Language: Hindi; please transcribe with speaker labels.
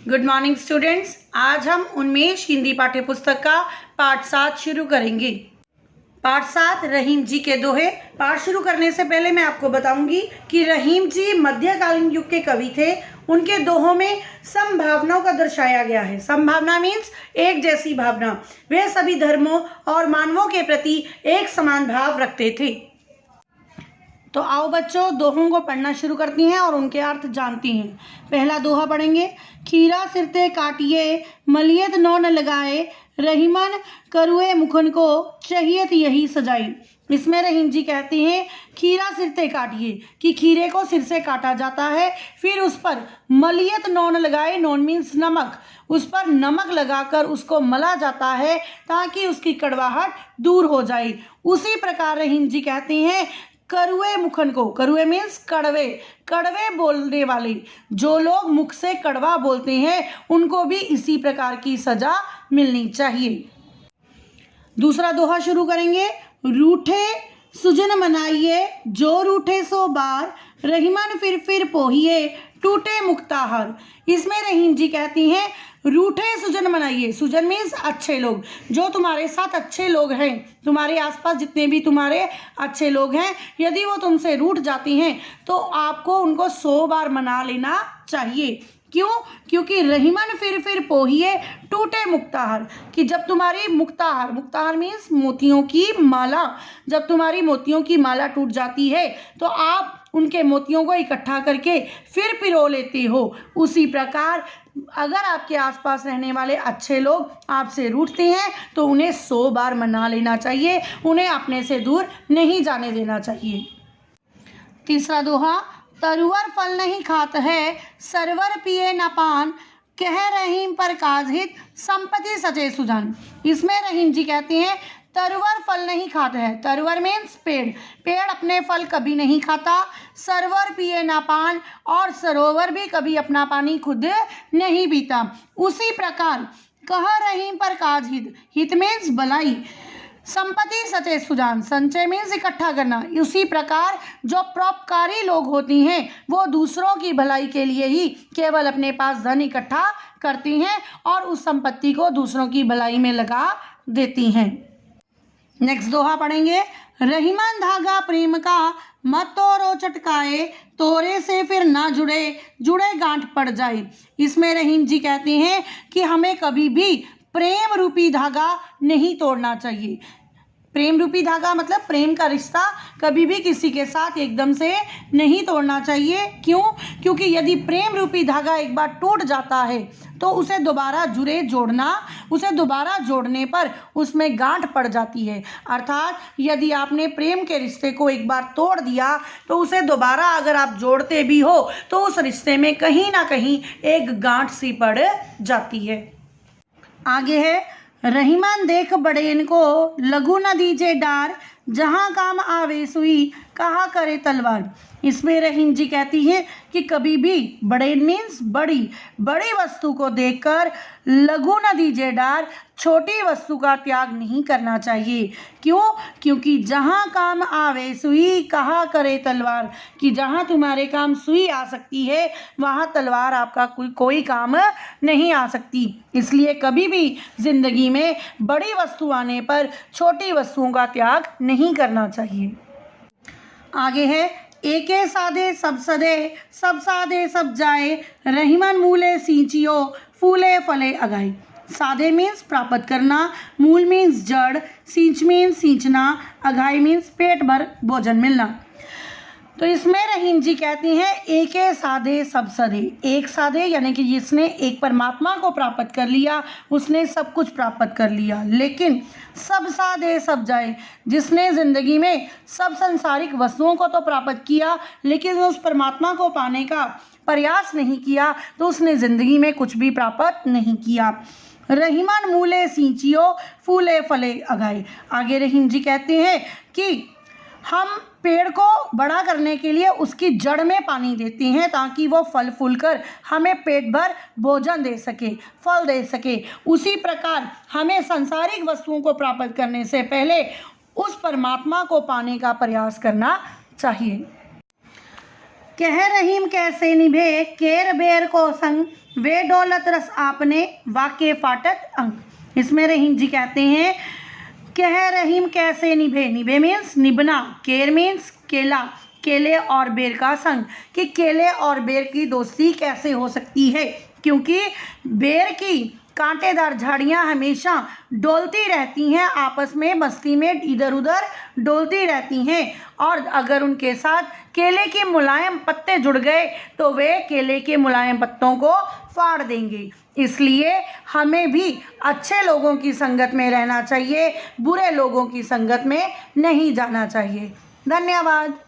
Speaker 1: Good morning students. आज हम उन्मेष हिंदी पाठ्य पुस्तक का पाठ 7 शुरू करेंगे। पाठ 7 रहीम जी के दोहे। पाठ शुरू करने से पहले मैं आपको बताऊंगी कि रहीम जी मध्यकालीन युग के कवि थे। उनके दोहों में संभावनाओं का दर्शाया गया है। संभावना मीन्स एक जैसी भावना। वे सभी धर्मों और मानवों के प्रति एक समान भाव रखते थे। तो आओ बच्चों, दोहों को पढ़ना शुरू करती हैं और उनके अर्थ जानती हैं। पहला दोहा पढ़ेंगे। खीरा सिरते काटिए मलियत नौ न लगाए, रहीमन करुए मुखन को चाहिए यही सजाई। इसमें रहीम जी कहते हैं खीरा सिरते काटिए कि खीरे को सिर से काटा जाता है, फिर उस पर मलियत नौन लगाए, नौन मीन्स नमक, उस पर नमक लगाकर उसको मला जाता है ताकि उसकी कड़वाहट दूर हो जाए। उसी प्रकार रहीम जी कहते हैं करुए मुखन को, करुए मीन्स कड़वे, कड़वे बोलने वाले जो लोग मुख से कड़वा बोलते हैं उनको भी इसी प्रकार की सजा मिलनी चाहिए। दूसरा दोहा शुरू करेंगे। रूठे सुजन मनाइए जो रूठे सो बार, रहीमन फिर पोहिए टूटे मुक्ताहार। इसमें रहीम जी कहती हैं रूठे सुजन मनाइए। सुजन मीन्स अच्छे लोग, जो तुम्हारे साथ अच्छे लोग हैं, तुम्हारे आसपास जितने भी तुम्हारे अच्छे लोग हैं, यदि वो तुमसे रूठ जाती हैं तो आपको उनको 100 बार मना लेना चाहिए। क्यों? क्योंकि रहीमन फिर पोहिए टूटे मुक्ताहार, कि जब तुम्हारी मुक्ताहार, मुक्ताहार मीन्स मोतियों की माला, जब तुम्हारी मोतियों की माला टूट जाती है तो आप उनके मोतियों को इकट्ठा करके फिर पिरो लेते हो। उसी प्रकार अगर आपके आसपास रहने वाले अच्छे लोग आपसे रूठते हैं तो उन्हें 100 बार मना लेना चाहिए, उन्हें अपने से दूर नहीं जाने देना चाहिए। तीसरा दोहा। तरुवर फल नहीं खात है, सरवर पिए न पान, कह रहीम पर काजहित संपत्ति सचे सुजान। इसमें रहीम जी कहते हैं तरुवर फल नहीं खाता है। तरुवर मीन्स पेड़, पेड़ अपने फल कभी नहीं खाता। सरवर पिए ना पान, और सरोवर भी कभी अपना पानी खुद नहीं पीता। उसी प्रकार कह रहीम पर काज हित, हित मीन्स भलाई, संपत्ति सचे सुजान, संचय मीन्स इकट्ठा करना। उसी प्रकार जो परोपकारी लोग होती हैं वो दूसरों की भलाई के लिए ही केवल अपने पास धन इकट्ठा करती हैं और उस संपत्ति को दूसरों की भलाई में लगा देती हैं। नेक्स्ट दोहा पढ़ेंगे। रहीमन धागा प्रेम का मत तोड़ो चटकाए, तोरे से फिर ना जुड़े जुड़े गांठ पड़ जाए। इसमें रहीम जी कहते हैं कि हमें कभी भी प्रेम रूपी धागा नहीं तोड़ना चाहिए। प्रेम रूपी धागा मतलब प्रेम का रिश्ता कभी भी किसी के साथ एकदम से नहीं तोड़ना चाहिए। क्यों? क्योंकि यदि प्रेम रूपी धागा एक बार टूट जाता है तो उसे दोबारा उसे दोबारा जोड़ने पर उसमें गांठ पड़ जाती है। अर्थात यदि आपने प्रेम के रिश्ते को एक बार तोड़ दिया तो उसे दोबारा अगर आप जोड़ते भी हो तो उस रिश्ते में कहीं ना कहीं एक गांठ सी पड़ जाती है। आगे है। रहीमन देख बड़ेन को लघु न दीजे डार, जहाँ काम आवे सुई कहा करे तलवार। इसमें रहीम जी कहती है कि कभी भी बड़ेन मीन्स बड़ी वस्तु को देखकर लघु न दीजे डार, छोटी वस्तु का त्याग नहीं करना चाहिए। क्यों? क्योंकि जहाँ काम आवे सुई कहा करे तलवार, कि जहाँ तुम्हारे काम सुई आ सकती है वहाँ तलवार आपका कोई काम नहीं आ सकती। इसलिए कभी भी जिंदगी में बड़ी वस्तु आने पर छोटी वस्तुओं का त्याग नहीं करना चाहिए। आगे है। एके साधे सब सदे, सब साधे सब जाए, रहीमन मूले सींचियो फूले फले अगाई। साधे मीन्स प्राप्त करना, मूल मीन्स जड़, सींच मीन्स सींचना, अघाई मीन्स पेट भर भोजन मिलना। तो इसमें रहीम जी कहती हैं एके साधे सब सधे। एक साधे यानी कि जिसने एक परमात्मा को प्राप्त कर लिया उसने सब कुछ प्राप्त कर लिया। लेकिन सब साधे सब जाए, जिसने जिंदगी में सब संसारिक वस्तुओं को तो प्राप्त किया लेकिन उस परमात्मा को पाने का प्रयास नहीं किया तो उसने जिंदगी में कुछ भी प्राप्त नहीं किया। रहीमन मूले सींचियो फूले फले अगाए। आगे रहीम जी कहते हैं कि हम पेड़ को बड़ा करने के लिए उसकी जड़ में पानी देते हैं ताकि वो फल फूल कर हमें पेट भर भोजन दे सके, फल दे सके। उसी प्रकार हमें सांसारिक वस्तुओं को प्राप्त करने से पहले उस परमात्मा को पाने का प्रयास करना चाहिए। कह रहीम कैसे निभे केर बेर को संग, वे दौलत रस आपने वाके फाटक अंग। इसमें रहीम जी कहते हैं कह रहीम कैसे निभे, निभे मीन्स निभना, केर मीन्स केला, केले और बेर का संग, कि केले और बेर की दोस्ती कैसे हो सकती है, क्योंकि बेर की कांटेदार झाड़ियां हमेशा डोलती रहती हैं, आपस में मस्ती में इधर उधर डोलती रहती हैं, और अगर उनके साथ केले के मुलायम पत्ते जुड़ गए तो वे केले के मुलायम पत्तों को फाड़ देंगे। इसलिए हमें भी अच्छे लोगों की संगत में रहना चाहिए, बुरे लोगों की संगत में नहीं जाना चाहिए। धन्यवाद।